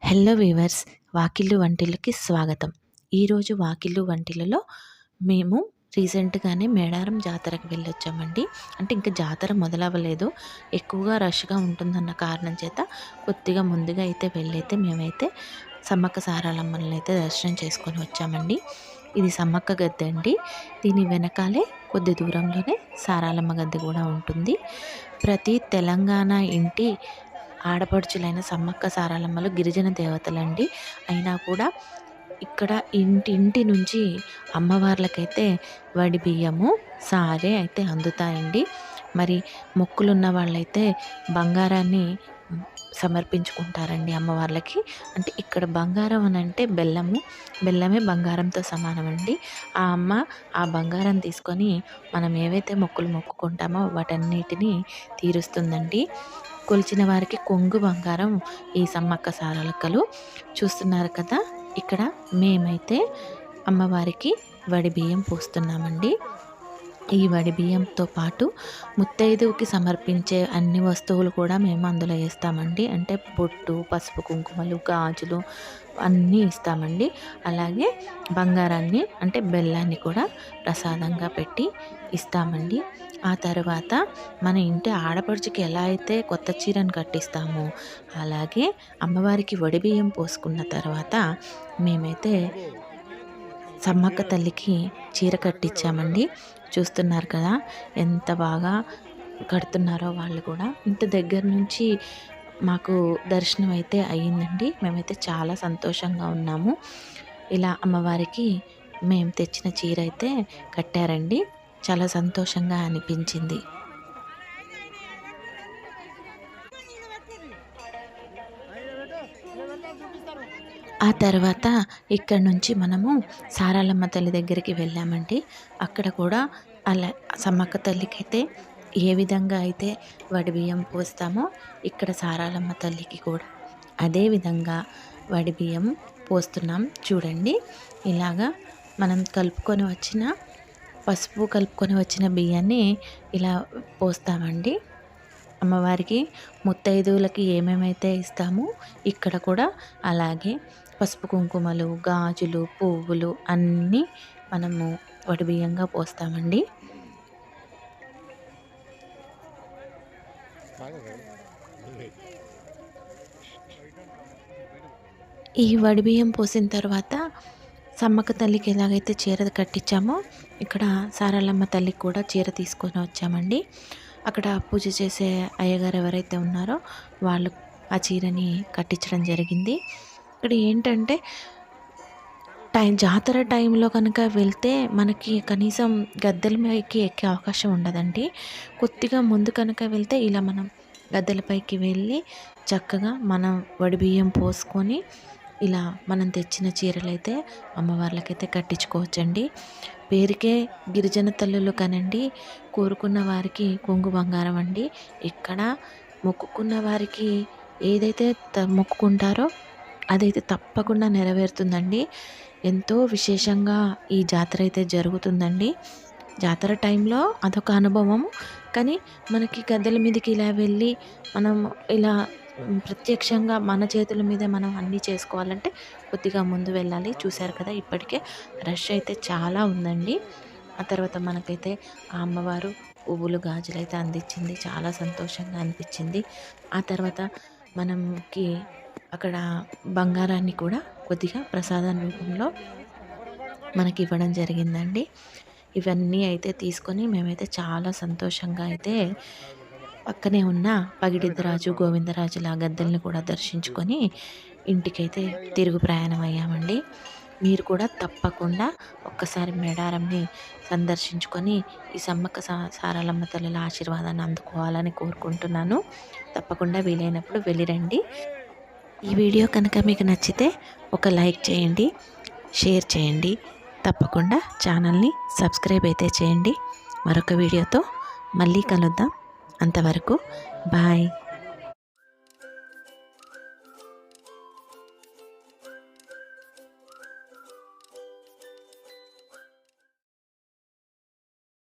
Hello weavers, వాకిళ్ళు వంటిల్లుకి స్వాగతం. ఈరోజు వాకిళ్ళు వంటిల్లులో మేము రీసెంట్గానే మేడారం జాతరకు వెళ్ళొచ్చామండి. అంటే ఇంకా జాతర మొదలవ్వలేదు, ఎక్కువగా రష్గా ఉంటుందన్న కారణం చేత కొద్దిగా ముందుగా అయితే వెళ్ళైతే మేమైతే సమ్మక్క సారాలమ్మల్ని అయితే దర్శనం చేసుకొని వచ్చామండి. ఇది సమ్మక్క గద్దె అండి. దీని వెనకాలే కొద్ది దూరంలోనే సారాలమ్మ గద్దె కూడా ఉంటుంది. ప్రతి తెలంగాణ ఇంటి ఆడపడుచులైన సమ్మక్క సారాలమ్మలు గిరిజన దేవతలండి. అయినా కూడా ఇక్కడ ఇంటింటి నుంచి అమ్మవార్లకైతే వడి బియ్యము, సారె అయితే అందుతాయండి. మరి మొక్కులున్న వాళ్ళైతే బంగారాన్ని సమర్పించుకుంటారండి అమ్మవార్లకి. అంటే ఇక్కడ బంగారం అని అంటే బెల్లమే బంగారంతో సమానం అండి. ఆ అమ్మ ఆ బంగారం తీసుకొని మనం ఏవైతే మొక్కులు మొక్కుకుంటామో వాటన్నిటిని తీరుస్తుందండి. కొలిచిన వారికి కొంగు బంగారం ఈ సమ్మక్క సారలక్కలు. చూస్తున్నారు కదా, ఇక్కడ మేమైతే అమ్మవారికి వడి బియ్యం పోస్తున్నామండి. ఈ వడి బియ్యంతో పాటు ముత్తైదువుకి సమర్పించే అన్ని వస్తువులు కూడా మేము అందులో వేస్తామండి. అంటే బొట్టు, పసుపు, కుంకుమలు, గాజులు అన్నీ ఇస్తామండి. అలాగే బంగారాన్ని అంటే బెల్లాన్ని కూడా ప్రసాదంగా పెట్టి ఇస్తామండి. ఆ తర్వాత మన ఇంటి ఆడపడుచుకి ఎలా అయితే కొత్త చీరను కట్టిస్తామో అలాగే అమ్మవారికి వడి బియ్యం పోసుకున్న తర్వాత మేమైతే సమ్మక్క తల్లికి చీర కట్టించామండి. చూస్తున్నారు కదా ఎంత బాగా కడుతున్నారో వాళ్ళు కూడా. ఇంత దగ్గర నుంచి మాకు దర్శనం అయితే అయ్యిందండి. మేమైతే చాలా సంతోషంగా ఉన్నాము. ఇలా అమ్మవారికి మేము తెచ్చిన చీర అయితే కట్టారండి. చాలా సంతోషంగా అనిపించింది. ఆ తర్వాత ఇక్కడ నుంచి మనము సారాలమ్మ తల్లి దగ్గరికి వెళ్ళామండి. అక్కడ కూడా అలా సమ్మక్క తల్లికైతే ఏ విధంగా అయితే వడి బియ్యం పోస్తామో ఇక్కడ సారాలమ్మ తల్లికి కూడా అదే విధంగా వడి బియ్యం పోస్తున్నాం. చూడండి, ఇలాగా మనం పసుపు కలుపుకొని వచ్చిన బియ్యాన్ని ఇలా పోస్తామండి. అమ్మవారికి ముత్తైదువులకి ఏమేమైతే ఇస్తామో ఇక్కడ కూడా అలాగే పసుపు, కుంకుమలు, గాజులు, పువ్వులు అన్నీ మనము వడి బియ్యంగా పోస్తామండి. ఈ వడి బియ్యం పోసిన తర్వాత సమ్మక్క తల్లికి ఎలాగైతే చీర కట్టించామో ఇక్కడ సారాలమ్మ తల్లికి కూడా చీర తీసుకొని వచ్చామండి. అక్కడ పూజ చేసే అయ్యగారు ఎవరైతే ఉన్నారో వాళ్ళు ఆ చీరని కట్టించడం జరిగింది. ఇక్కడ ఏంటంటే జాతర టైంలో కనుక వెళ్తే మనకి కనీసం గద్దెల పైకి ఎక్కే అవకాశం ఉండదండి. కొద్దిగా ముందు కనుక వెళ్తే ఇలా మనం గద్దెలపైకి వెళ్ళి చక్కగా మనం వడి బియ్యం పోసుకొని ఇలా మనం తెచ్చిన చీరలైతే అమ్మవార్లకైతే కట్టించుకోవచ్చండి. పేరుకే గిరిజన తల్లులు కనండి, కోరుకున్న వారికి కొంగు బంగారం అండి. ఇక్కడ మొక్కుకున్న వారికి ఏదైతే మొక్కుకుంటారో అదైతే తప్పకుండా నెరవేరుతుందండి. ఎంతో విశేషంగా ఈ జాతర అయితే జరుగుతుందండి. జాతర టైంలో అదొక అనుభవం. కానీ మనకి గద్దెల మీదకి ఇలా వెళ్ళి మనం ఇలా ప్రత్యక్షంగా మన చేతుల మీద మనం అన్నీ చేసుకోవాలంటే కొద్దిగా ముందు వెళ్ళాలి. చూశారు కదా, ఇప్పటికే రష్ అయితే చాలా ఉందండి. ఆ తర్వాత మనకైతే ఆ అమ్మవారు పువ్వులు, గాజులు అయితే అందించింది. చాలా సంతోషంగా అనిపించింది. ఆ తర్వాత మనకి అక్కడ బంగారాన్ని కూడా కొద్దిగా ప్రసాదం రూపంలో మనకి ఇవ్వడం జరిగిందండి. ఇవన్నీ అయితే తీసుకొని మేమైతే చాలా సంతోషంగా అయితే పక్కనే ఉన్న పగిడిద్దరాజు, గోవిందరాజుల గద్దెల్ని కూడా దర్శించుకొని ఇంటికైతే తిరుగు ప్రయాణం అయ్యామండి. మీరు కూడా తప్పకుండా ఒక్కసారి మేడారంని సందర్శించుకొని ఈ సమ్మక్క సారాలమ్మ తల్లుల ఆశీర్వాదాన్ని అందుకోవాలని కోరుకుంటున్నాను. తప్పకుండా వీలైనప్పుడు వెళ్ళిరండి. ఈ వీడియో కనుక మీకు నచ్చితే ఒక లైక్ చేయండి, షేర్ చేయండి. తప్పకుండా ఛానల్ని సబ్స్క్రైబ్ అయితే చేయండి. మరొక వీడియోతో మళ్ళీ కలుద్దాం. అంతవరకు బాయ్.